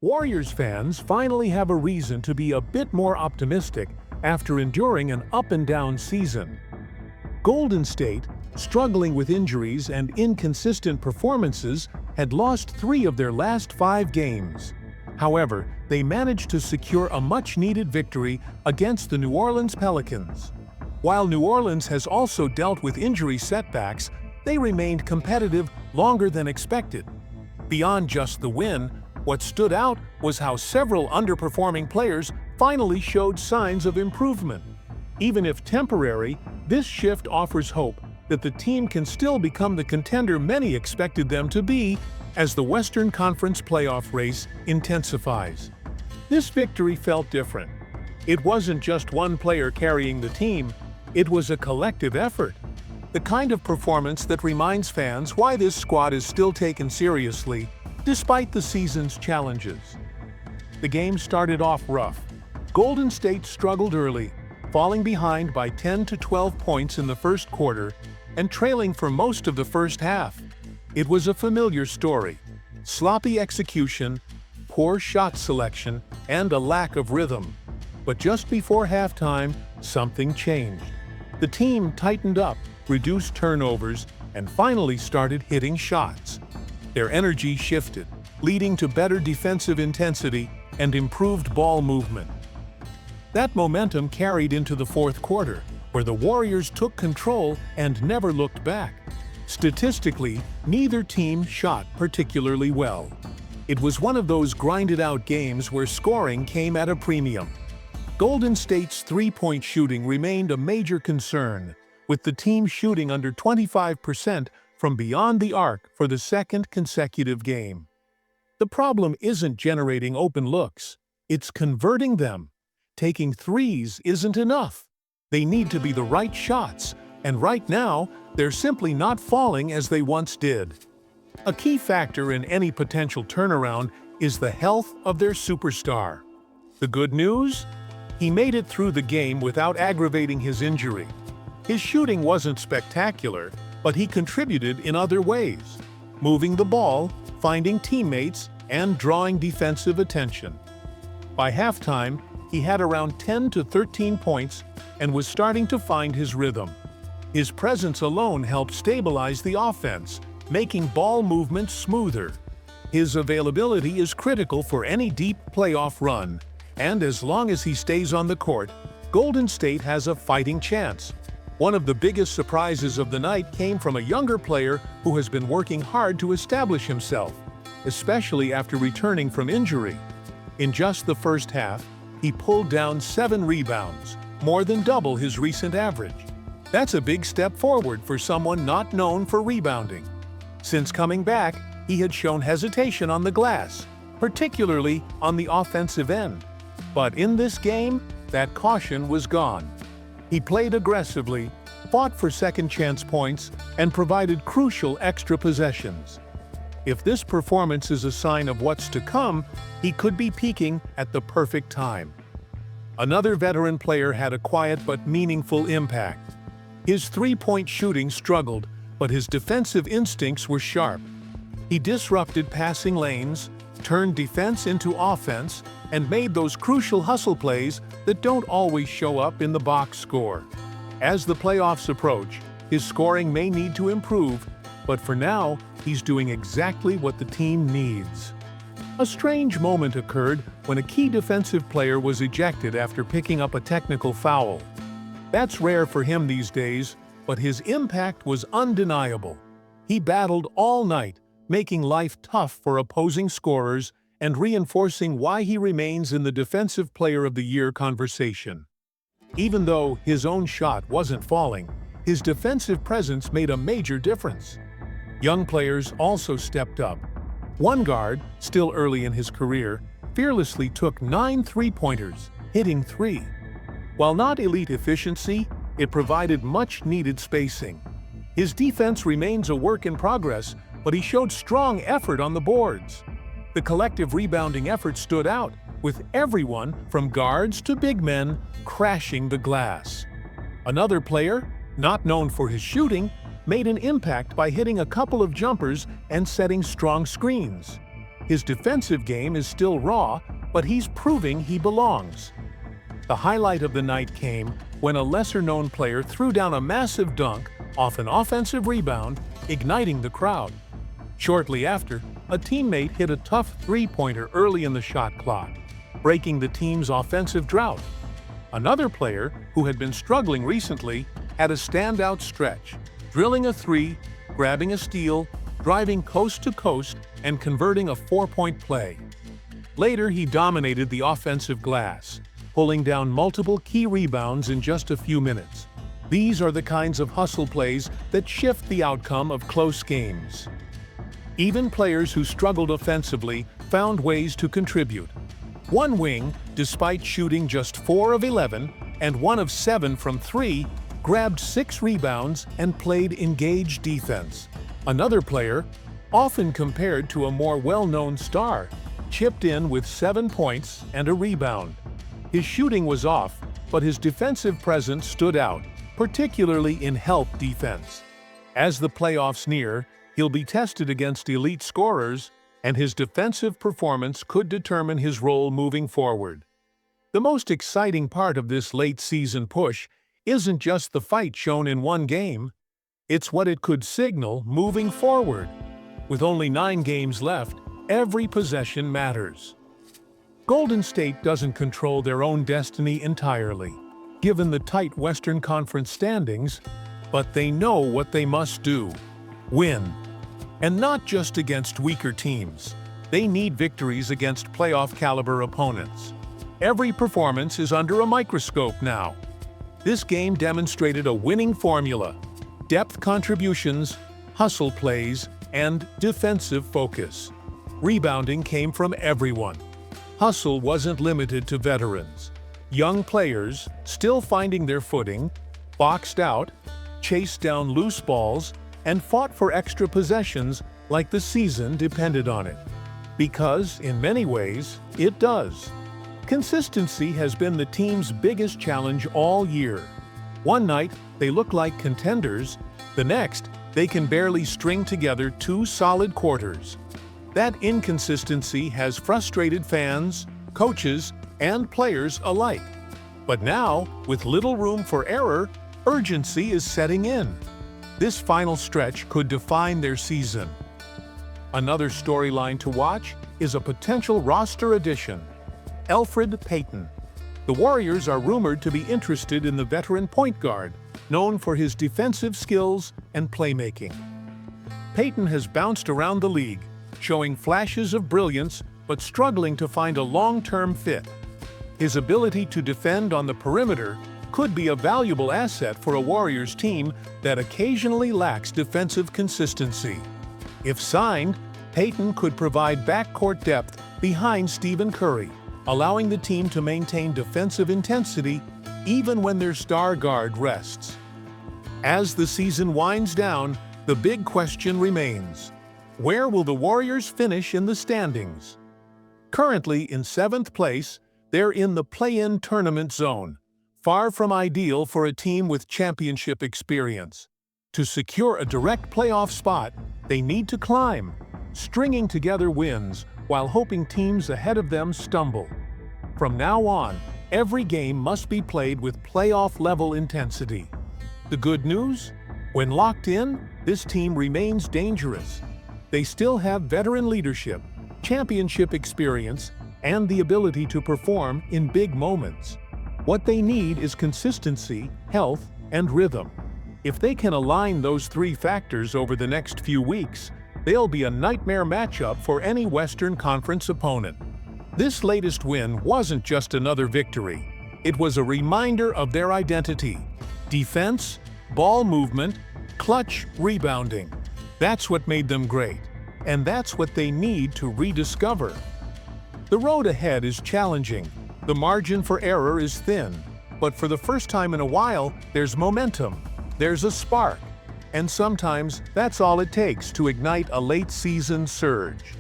Warriors fans finally have a reason to be a bit more optimistic after enduring an up-and-down season. Golden State, struggling with injuries and inconsistent performances, had lost 3 of their last 5 games. However, they managed to secure a much-needed victory against the New Orleans Pelicans. While New Orleans has also dealt with injury setbacks, they remained competitive longer than expected. Beyond just the win, what stood out was how several underperforming players finally showed signs of improvement. Even if temporary, this shift offers hope that the team can still become the contender many expected them to be as the Western Conference playoff race intensifies. This victory felt different. It wasn't just one player carrying the team, it was a collective effort. The kind of performance that reminds fans why this squad is still taken seriously, despite the season's challenges. The game started off rough. Golden State struggled early, falling behind by 10 to 12 points in the first quarter and trailing for most of the first half. It was a familiar story: sloppy execution, poor shot selection, and a lack of rhythm. But just before halftime, something changed. The team tightened up, reduced turnovers, and finally started hitting shots. Their energy shifted, leading to better defensive intensity and improved ball movement. That momentum carried into the fourth quarter, where the Warriors took control and never looked back. Statistically, neither team shot particularly well. It was one of those grinded-out games where scoring came at a premium. Golden State's three-point shooting remained a major concern, with the team shooting under 25% from beyond the arc for the second consecutive game. The problem isn't generating open looks, it's converting them. Taking threes isn't enough. They need to be the right shots, and right now, they're simply not falling as they once did. A key factor in any potential turnaround is the health of their superstar. The good news? He made it through the game without aggravating his injury. His shooting wasn't spectacular, but he contributed in other ways, moving the ball, finding teammates, and drawing defensive attention. By halftime, he had around 10 to 13 points and was starting to find his rhythm. His presence alone helped stabilize the offense, making ball movement smoother. His availability is critical for any deep playoff run, and as long as he stays on the court, Golden State has a fighting chance. One of the biggest surprises of the night came from a younger player who has been working hard to establish himself, especially after returning from injury. In just the first half, he pulled down 7 rebounds, more than double his recent average. That's a big step forward for someone not known for rebounding. Since coming back, he had shown hesitation on the glass, particularly on the offensive end. But in this game, that caution was gone. He played aggressively, fought for second-chance points, and provided crucial extra possessions. If this performance is a sign of what's to come, he could be peaking at the perfect time. Another veteran player had a quiet but meaningful impact. His three-point shooting struggled, but his defensive instincts were sharp. He disrupted passing lanes, turned defense into offense, and made those crucial hustle plays that don't always show up in the box score. As the playoffs approach, his scoring may need to improve, but for now, he's doing exactly what the team needs. A strange moment occurred when a key defensive player was ejected after picking up a technical foul. That's rare for him these days, but his impact was undeniable. He battled all night, making life tough for opposing scorers and reinforcing why he remains in the Defensive Player of the Year conversation. Even though his own shot wasn't falling, his defensive presence made a major difference. Young players also stepped up. One guard, still early in his career, fearlessly took 9 three-pointers, hitting 3. While not elite efficiency, it provided much-needed spacing. His defense remains a work in progress, but he showed strong effort on the boards. The collective rebounding effort stood out, with everyone, from guards to big men, crashing the glass. Another player, not known for his shooting, made an impact by hitting a couple of jumpers and setting strong screens. His defensive game is still raw, but he's proving he belongs. The highlight of the night came when a lesser-known player threw down a massive dunk off an offensive rebound, igniting the crowd. Shortly after, a teammate hit a tough three-pointer early in the shot clock, breaking the team's offensive drought. Another player, who had been struggling recently, had a standout stretch, drilling a three, grabbing a steal, driving coast to coast, and converting a four-point play. Later, he dominated the offensive glass, pulling down multiple key rebounds in just a few minutes. These are the kinds of hustle plays that shift the outcome of close games. Even players who struggled offensively found ways to contribute. One wing, despite shooting just 4 of 11 and 1 of 7 from 3, grabbed 6 rebounds and played engaged defense. Another player, often compared to a more well-known star, chipped in with 7 points and a rebound. His shooting was off, but his defensive presence stood out, particularly in help defense. As the playoffs near, he'll be tested against elite scorers, and his defensive performance could determine his role moving forward. The most exciting part of this late-season push isn't just the fight shown in one game, it's what it could signal moving forward. With only 9 games left, every possession matters. Golden State doesn't control their own destiny entirely, given the tight Western Conference standings, but they know what they must do: win. And not just against weaker teams. They need victories against playoff-caliber opponents. Every performance is under a microscope now. This game demonstrated a winning formula: depth contributions, hustle plays, and defensive focus. Rebounding came from everyone. Hustle wasn't limited to veterans. Young players, still finding their footing, boxed out, chased down loose balls, and fought for extra possessions like the season depended on it. Because, in many ways, it does. Consistency has been the team's biggest challenge all year. One night, they look like contenders. The next, they can barely string together 2 solid quarters. That inconsistency has frustrated fans, coaches, and players alike. But now, with little room for error, urgency is setting in. This final stretch could define their season. Another storyline to watch is a potential roster addition: Elfrid Payton. The Warriors are rumored to be interested in the veteran point guard, known for his defensive skills and playmaking. Payton has bounced around the league, showing flashes of brilliance but struggling to find a long-term fit. His ability to defend on the perimeter could be a valuable asset for a Warriors team that occasionally lacks defensive consistency. If signed, Payton could provide backcourt depth behind Stephen Curry, allowing the team to maintain defensive intensity even when their star guard rests. As the season winds down, the big question remains: where will the Warriors finish in the standings? Currently in 7th place, they're in the play-in tournament zone, far from ideal for a team with championship experience. To secure a direct playoff spot, they need to climb, stringing together wins while hoping teams ahead of them stumble. From now on, every game must be played with playoff-level intensity. The good news? When locked in, this team remains dangerous. They still have veteran leadership, championship experience, and the ability to perform in big moments. What they need is consistency, health, and rhythm. If they can align those 3 factors over the next few weeks, they'll be a nightmare matchup for any Western Conference opponent. This latest win wasn't just another victory. It was a reminder of their identity: defense, ball movement, clutch rebounding. That's what made them great, and that's what they need to rediscover. The road ahead is challenging. The margin for error is thin, but for the first time in a while, there's momentum. There's a spark, and sometimes that's all it takes to ignite a late-season surge.